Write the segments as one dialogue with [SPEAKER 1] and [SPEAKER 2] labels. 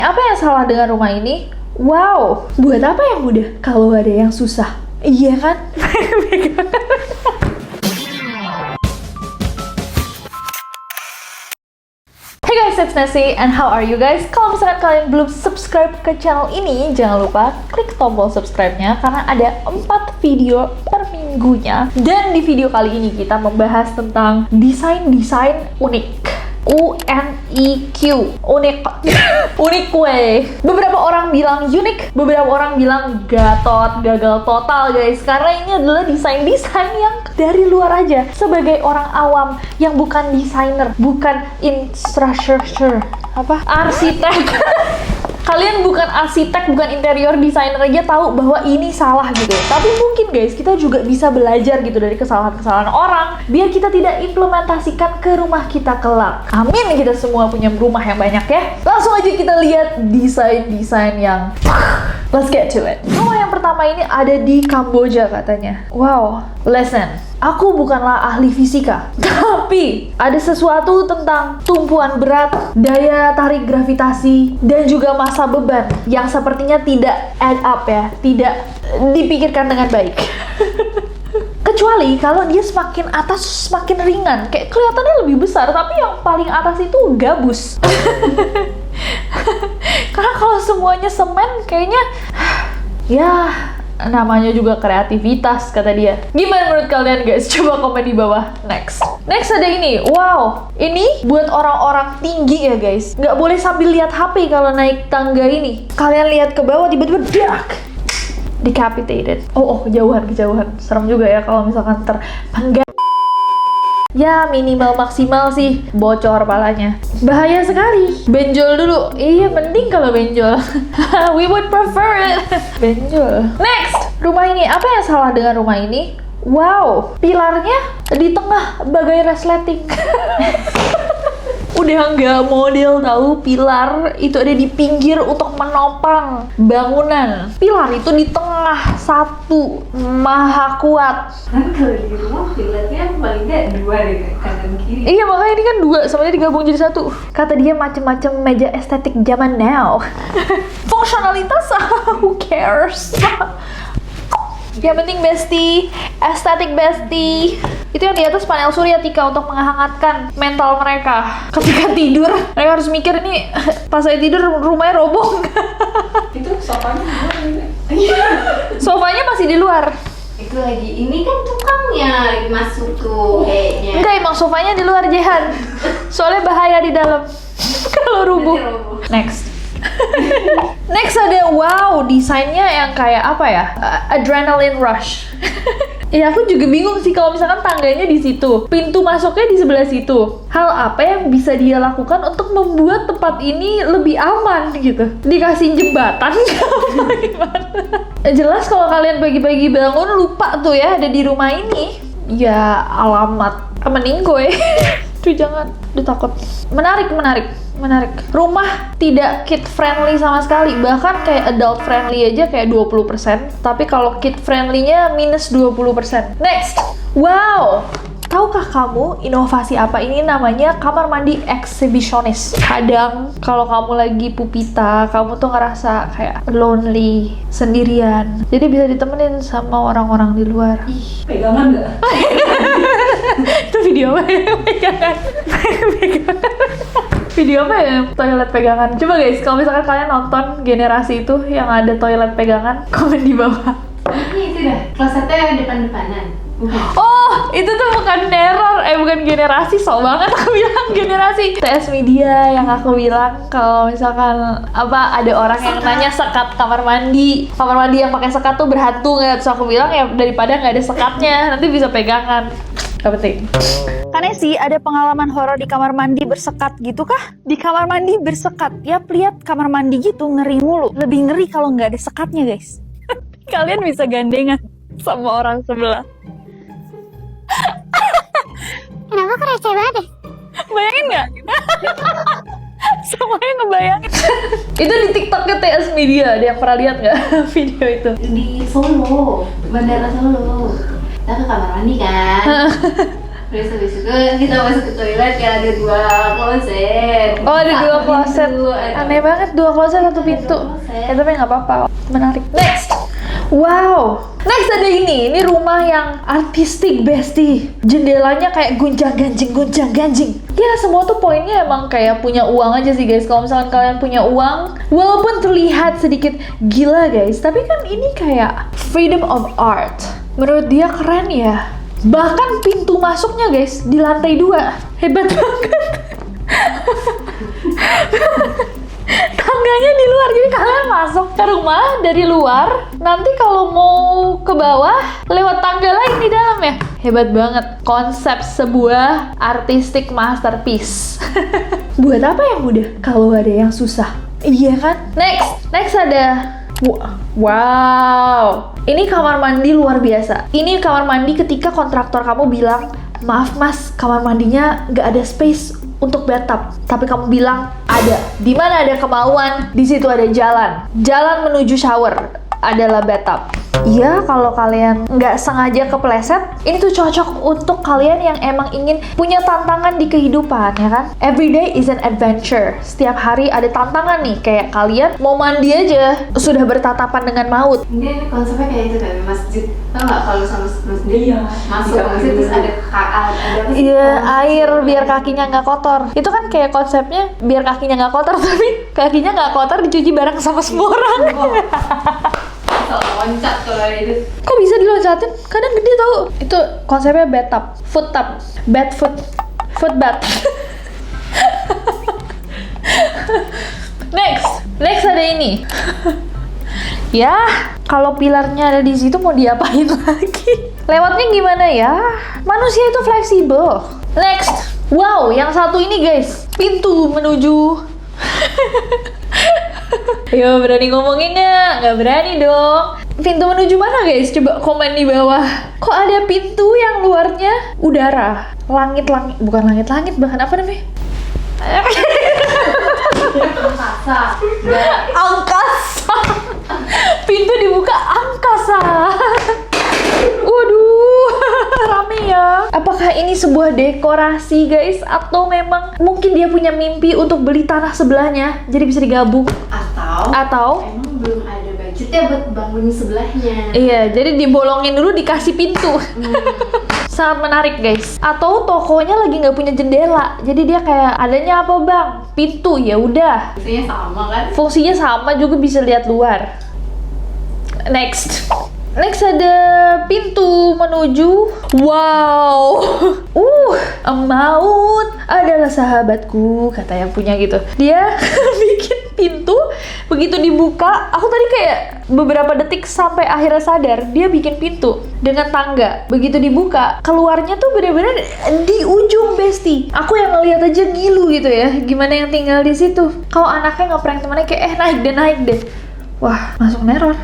[SPEAKER 1] Apa yang salah dengan rumah ini? Wow, buat apa yang mudah kalau ada yang susah? Iya kan? Hey guys, it's Nessie and how are you guys? Kalau misalkan kalian belum subscribe ke channel ini, jangan lupa klik tombol subscribe-nya karena ada 4 video per minggunya. Dan di video kali ini kita membahas tentang desain-desain unik. UNIQ, unik. Unik way. Beberapa orang bilang unik, beberapa orang bilang gatot, gagal total guys. Karena ini adalah desain-desain yang dari luar aja. Sebagai orang awam yang bukan desainer, bukan infrastructure, arsitek. Kalian bukan arsitek, bukan interior designer aja tahu bahwa ini salah gitu. Tapi mungkin guys, kita juga bisa belajar gitu dari kesalahan-kesalahan orang biar kita tidak implementasikan ke rumah kita kelak. Amin, kita semua punya rumah yang banyak ya. Langsung aja kita lihat desain-desain yang let's get to it. Rumah yang pertama ini ada di Kamboja katanya. Wow, lesson. Aku bukanlah ahli fisika, tapi ada sesuatu tentang tumpuan berat, daya tarik gravitasi, dan juga massa beban yang sepertinya tidak add up ya, tidak dipikirkan dengan baik. Kecuali kalau dia semakin atas semakin ringan, kayak kelihatannya lebih besar, tapi yang paling atas itu gabus. Karena kalau semuanya semen, kayaknya ya namanya juga kreativitas kata dia. Gimana menurut kalian guys? Coba komen di bawah. Next ada ini. Wow, ini buat orang-orang tinggi ya guys. Nggak boleh sambil lihat HP kalau naik tangga ini. Kalian lihat ke bawah tiba-tiba dak, decapitated. Oh kejauhan. Serem juga ya kalau misalkan terpenggal. Ya minimal maksimal sih bocor palanya. Bahaya sekali. Benjol dulu. Iya mending kalau benjol. We would prefer it. Benjol. Next, rumah ini. Apa yang salah dengan rumah ini? Wow, pilarnya di tengah bagai resleting. Udah nggak model tahu, pilar itu ada di pinggir untuk menopang bangunan. Pilar itu di tengah, satu, maha kuat.
[SPEAKER 2] Kan kalau di rumah pilarnya paling nggak 2 deh, kanan kiri.
[SPEAKER 1] Iya makanya ini kan 2, semuanya digabung jadi 1. Kata dia macem-macem meja estetik zaman now. Fungsionalitas, who cares? Yang penting bestie, estetik bestie. Itu yang di atas panel surya Tika untuk menghangatkan mental mereka. Ketika tidur, mereka harus mikir ini pas saya tidur rumahnya roboh.
[SPEAKER 2] Itu sofanya di luar juga.
[SPEAKER 1] Sofanya masih di luar.
[SPEAKER 2] Itu lagi, ini kan tukangnya lagi masuk tuh kayaknya.
[SPEAKER 1] Enggak, emang sofanya di luar Jehan. Soalnya bahaya di dalam kalau rubuh. Next ada wow, desainnya yang kayak apa ya? Adrenaline rush. Ya aku juga bingung sih kalau misalkan tangganya di situ, pintu masuknya di sebelah situ. Hal apa yang bisa dia lakukan untuk membuat tempat ini lebih aman gitu? Dikasih jembatan gimana? Jelas kalau kalian pagi-pagi bangun lupa tuh ya ada di rumah ini. Ya alamat meninggoy. Tuh jangan ditakut. Menarik. Rumah tidak kid friendly sama sekali. Bahkan kayak adult friendly aja kayak 20%. Tapi kalau kid friendly-nya minus 20%. Next. Wow. Tahukah kamu inovasi apa ini? Namanya kamar mandi exhibitionist. Kadang kalau kamu lagi pupita, kamu tuh ngerasa kayak lonely, sendirian. Jadi bisa ditemenin sama orang-orang di luar.
[SPEAKER 2] Ih, pegangan nggak?
[SPEAKER 1] Itu video apa ya? Pegangan. Video apa ya? Toilet pegangan. Coba guys, kalau misalkan kalian nonton generasi itu yang ada toilet pegangan, komen di bawah.
[SPEAKER 2] Ini itu dah, klosetnya depan-depanan.
[SPEAKER 1] Oh, itu tuh bukan bukan generasi, sok banget aku bilang generasi. TS Media yang aku bilang kalau misalkan ada orang yang nanya sekat kamar mandi yang pakai sekat tuh berhantu nggak? Terus aku bilang ya daripada nggak ada sekatnya, nanti bisa pegangan. Gak penting. Karena sih ada pengalaman horor di kamar mandi bersekat gitu kah? Di kamar mandi bersekat, ya lihat kamar mandi gitu ngeri mulu. Lebih ngeri kalau nggak ada sekatnya guys. Kalian bisa gandengan sama orang sebelah.
[SPEAKER 2] Kenapa kok receh banget deh?
[SPEAKER 1] Bayangin nggak? Semuanya ngebayangin. Itu di TikToknya TS Media, ada yang pernah lihat nggak video itu?
[SPEAKER 2] Di Solo, Bandara Solo. Kita ke kamar mandi kan. Terus habis itu kita masuk ke toilet ya ada 2 kloset.
[SPEAKER 1] Oh, ada 2 kloset.
[SPEAKER 2] Ada
[SPEAKER 1] Aneh banget, 2 kloset 1 pintu.
[SPEAKER 2] kloset.
[SPEAKER 1] Tapi nggak apa-apa. Menarik. Next. Wow. Next ada ini rumah yang artistik bestie. Jendelanya kayak gonjang-ganjing. Ya semua tuh poinnya emang kayak punya uang aja sih guys. Kalau misalkan kalian punya uang, walaupun terlihat sedikit gila guys, tapi kan ini kayak freedom of art. Menurut dia keren ya. Bahkan pintu masuknya guys di lantai 2. Hebat banget. Tangganya di luar, jadi kalian masuk ke rumah dari luar, nanti kalau mau ke bawah lewat tangga lain di dalam ya. Hebat banget, konsep sebuah artistic masterpiece. Buat apa yang mudah kalau ada yang susah? Iya kan? Next ada wow, ini kamar mandi luar biasa. Ini kamar mandi ketika kontraktor kamu bilang, maaf mas, kamar mandinya nggak ada space untuk bathtub, tapi kamu bilang ada. Di mana ada kemauan, di situ ada jalan. Jalan menuju shower adalah bathtub. Iya, kalau kalian nggak sengaja kepleset, ini tuh cocok untuk kalian yang emang ingin punya tantangan di kehidupan, ya kan? Every day is an adventure. Setiap hari ada tantangan nih, kayak kalian mau mandi aja sudah bertatapan dengan maut.
[SPEAKER 2] Ini konsepnya kayak itu kan, masjid. Tau nggak kalau sama masjid masuk ke masjid terus ada apa sih?
[SPEAKER 1] Iya, air biar kakinya nggak kotor. Itu kan kayak konsepnya biar kakinya nggak kotor, tapi kakinya nggak kotor dicuci bareng sama semua orang.
[SPEAKER 2] Loncat kalau itu.
[SPEAKER 1] Kok bisa diloncatin? Kadang gede tau. Itu konsepnya bathtub, foot tub, foot bath. Next ada ini. Ya, kalau pilarnya ada di situ mau diapain lagi? Lewatnya gimana ya? Manusia itu fleksibel. Next, wow, yang satu ini guys, pintu menuju. Ayo, berani ngomongin nggak? Nggak berani dong. Pintu menuju mana guys? Coba komen di bawah. Kok ada pintu yang luarnya udara? Langit-langit, bukan langit-langit, bahkan apa namanya? Angkasa. Pintu dibuka angkasa. Waduh, rame ya. Apakah ini sebuah dekorasi guys? Atau memang mungkin dia punya mimpi untuk beli tanah sebelahnya, jadi bisa digabung? Atau
[SPEAKER 2] emang belum ada budgetnya buat bangun sebelahnya.
[SPEAKER 1] iya, jadi dibolongin dulu dikasih pintu. Sangat menarik guys. Atau tokonya lagi nggak punya jendela, jadi dia kayak adanya apa bang? Pintu, ya udah.
[SPEAKER 2] Fungsinya sama kan?
[SPEAKER 1] Fungsinya sama juga, bisa lihat luar. Next ada pintu menuju wow. Maut adalah sahabatku, kata yang punya gitu. Dia bikin pintu, begitu dibuka, aku tadi kayak beberapa detik sampai akhirnya sadar, dia bikin pintu dengan tangga. Begitu dibuka, keluarnya tuh bener-bener di ujung besti. Aku yang ngeliat aja ngilu gitu ya, gimana yang tinggal di situ. Kalau anaknya ngeprank temannya kayak naik deh. Wah, masuk neror.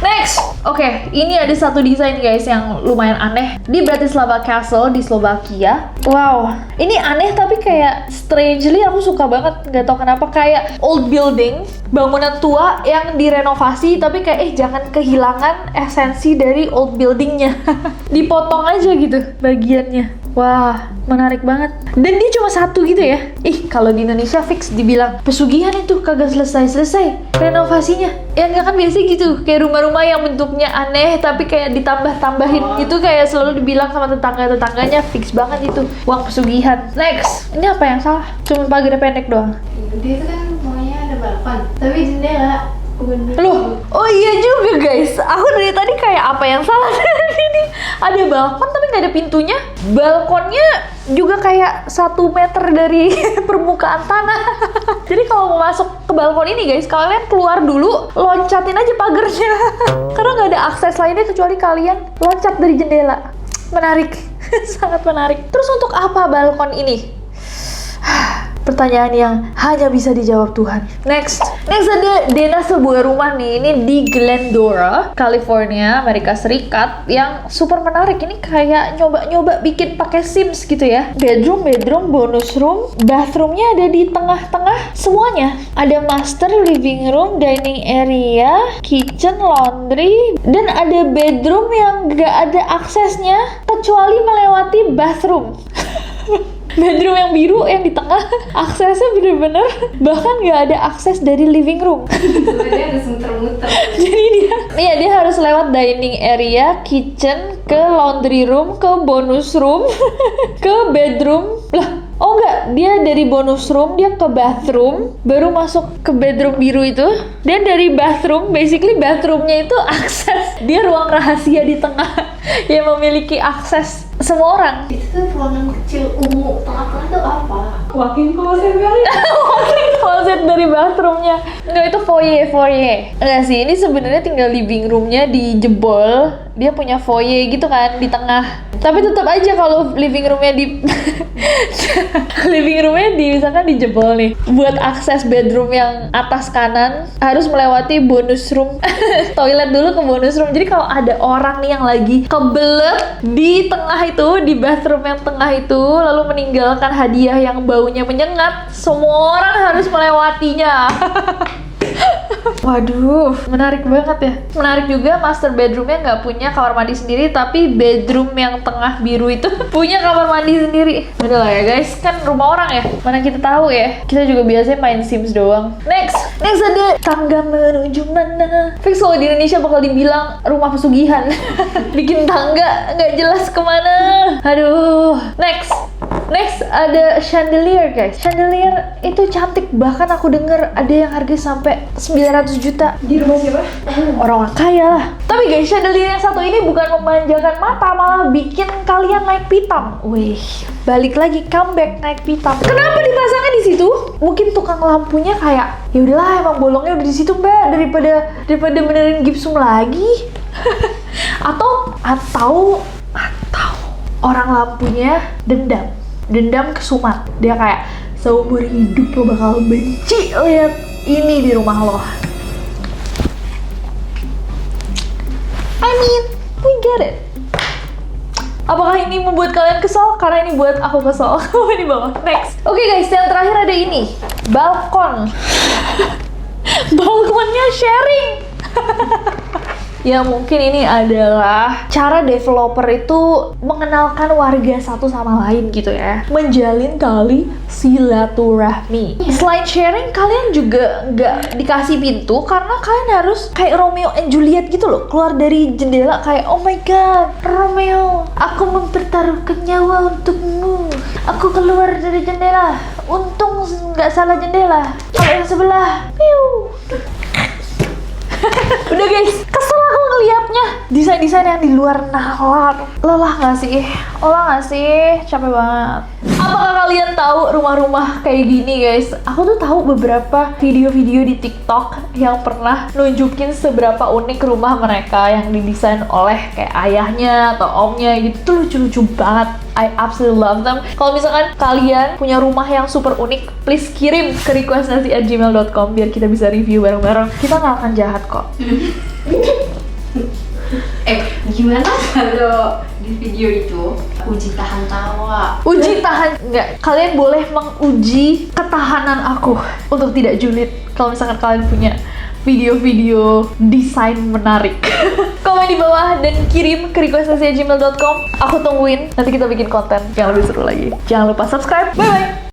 [SPEAKER 1] Next, oke, ini ada satu desain guys yang lumayan aneh di Bratislava Castle di Slovakia. Wow, ini aneh tapi kayak strangely aku suka banget, nggak tahu kenapa, kayak old building, bangunan tua yang direnovasi tapi kayak jangan kehilangan esensi dari old buildingnya. Dipotong aja gitu bagiannya. Wah, menarik banget. Dan dia cuma satu gitu ya. Kalau di Indonesia fix dibilang pesugihan itu kagak selesai renovasinya. Ya nggak kan biasa gitu. Kayak rumah-rumah yang bentuknya aneh tapi kayak ditambah-tambahin gitu, kayak selalu dibilang sama tetangga-tetangganya fix banget itu uang pesugihan. Next, ini apa yang salah? Cuma pagar pendek doang.
[SPEAKER 2] Dia itu kan maunya ada balkon, tapi jendela.
[SPEAKER 1] Loh, oh iya juga guys. Aku dari tadi kayak apa yang salah dari ini? Ada balkon tapi nggak ada pintunya. Balkonnya juga kayak 1 meter dari permukaan tanah. Jadi kalau mau masuk ke balkon ini guys, kalian keluar dulu, loncatin aja pagernya. Karena nggak ada akses lainnya kecuali kalian loncat dari jendela. Menarik, sangat menarik. Terus untuk apa balkon ini? Pertanyaan yang hanya bisa dijawab Tuhan. Next ada Dena sebuah rumah nih. Ini di Glendora, California, Amerika Serikat, yang super menarik. Ini kayak nyoba-nyoba bikin pakai Sims gitu ya. Bedroom, bonus room, bathroomnya ada di tengah-tengah semuanya. Ada master, living room, dining area, kitchen, laundry, dan ada bedroom yang gak ada aksesnya kecuali melewati bathroom. Bedroom yang biru yang di tengah aksesnya bener-bener bahkan nggak ada akses dari living room.
[SPEAKER 2] Sebenarnya harus muter-muter.
[SPEAKER 1] Jadi dia harus lewat dining area, kitchen, ke laundry room, ke bonus room, ke bedroom. Lah, oh enggak, dia dari bonus room dia ke bathroom, baru masuk ke bedroom biru itu. Dan dari bathroom, basically bathroomnya itu akses, dia ruang rahasia di tengah yang memiliki akses semua orang.
[SPEAKER 2] Itu tuh ruangan kecil ungu tengah-tengah tuh apa?
[SPEAKER 3] Walk-in closet kali.
[SPEAKER 1] Walk-in closet dari bathroomnya. Enggak, itu foyer. Enggak sih, ini sebenarnya tinggal living roomnya dijebol. Dia punya foyer gitu kan di tengah. Tapi tetap aja kalau living roomnya misalkan dijebol nih. Buat akses bedroom yang atas kanan harus melewati bonus room. Toilet dulu ke bonus room. Jadi kalau ada orang nih yang lagi kebelet di tengah itu, di bathroom yang tengah itu, lalu meninggalkan hadiah yang baunya menyengat, semua orang harus melewatinya. Waduh, menarik banget ya. Menarik juga master bedroomnya nggak punya kamar mandi sendiri, tapi bedroom yang tengah biru itu punya kamar mandi sendiri. Udah lah ya guys, kan rumah orang ya, mana kita tahu ya. Kita juga biasanya main Sims doang. Next ada tangga menuju mana. Fix kalau di Indonesia bakal dibilang rumah pesugihan. Bikin tangga nggak jelas kemana. Aduh. Next ada chandelier guys. Chandelier itu cantik, bahkan aku denger ada yang harga sampai 900 juta.
[SPEAKER 3] Di rumah siapa?
[SPEAKER 1] Orang kaya lah. Tapi guys, chandelier yang satu ini bukan memanjakan mata, malah bikin kalian naik pitam. Wih, balik lagi comeback naik pitam. Kenapa dipasangnya di situ? Mungkin tukang lampunya kayak, ya udahlah emang bolongnya udah di situ mbak, daripada benerin gipsum lagi. atau orang lampunya dendam kesumat. Dia kayak seumur hidup lo bakal benci lihat ini di rumah lo. I mean, we get it. Apakah ini membuat kalian kesal? Karena ini buat aku kesal. Di bawah. Next. Oke guys, yang terakhir ada ini. Balkon. Balkonnya sharing. Ya mungkin ini adalah cara developer itu mengenalkan warga satu sama lain gitu ya, menjalin tali silaturahmi. Selain sharing, kalian juga nggak dikasih pintu karena kalian harus kayak Romeo and Juliet gitu loh, keluar dari jendela kayak oh my god Romeo, aku mempertaruhkan nyawa untukmu, aku keluar dari jendela, untung nggak salah jendela, kalau yang sebelah piu. Udah guys, kesel aku ngeliatnya. Desain-desain yang di luar nalar. Lelah gak sih? Olah gak sih? Capek banget. Apakah kalian tahu rumah-rumah kayak gini guys? Aku tuh tahu beberapa video-video di TikTok yang pernah nunjukin seberapa unik rumah mereka yang didesain oleh kayak ayahnya atau omnya gitu. Tuh lucu-lucu banget. I absolutely love them. Kalau misalkan kalian punya rumah yang super unik, please kirim ke requestnasi@gmail.com biar kita bisa review bareng-bareng. Kita nggak akan jahat kok.
[SPEAKER 2] Gimana kalau di video itu uji tahan tawa?
[SPEAKER 1] Uji tahan, enggak. Kalian boleh menguji ketahanan aku untuk tidak julid. Kalau misalkan kalian punya video-video desain menarik. Komen di bawah dan kirim ke requestnasi@gmail.com. Aku tungguin, nanti kita bikin konten yang lebih seru lagi. Jangan lupa subscribe. Bye-bye.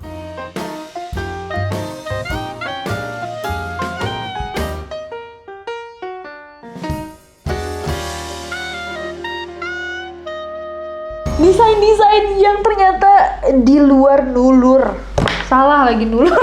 [SPEAKER 1] Desain-desain yang ternyata di luar nulur. Salah lagi nulur.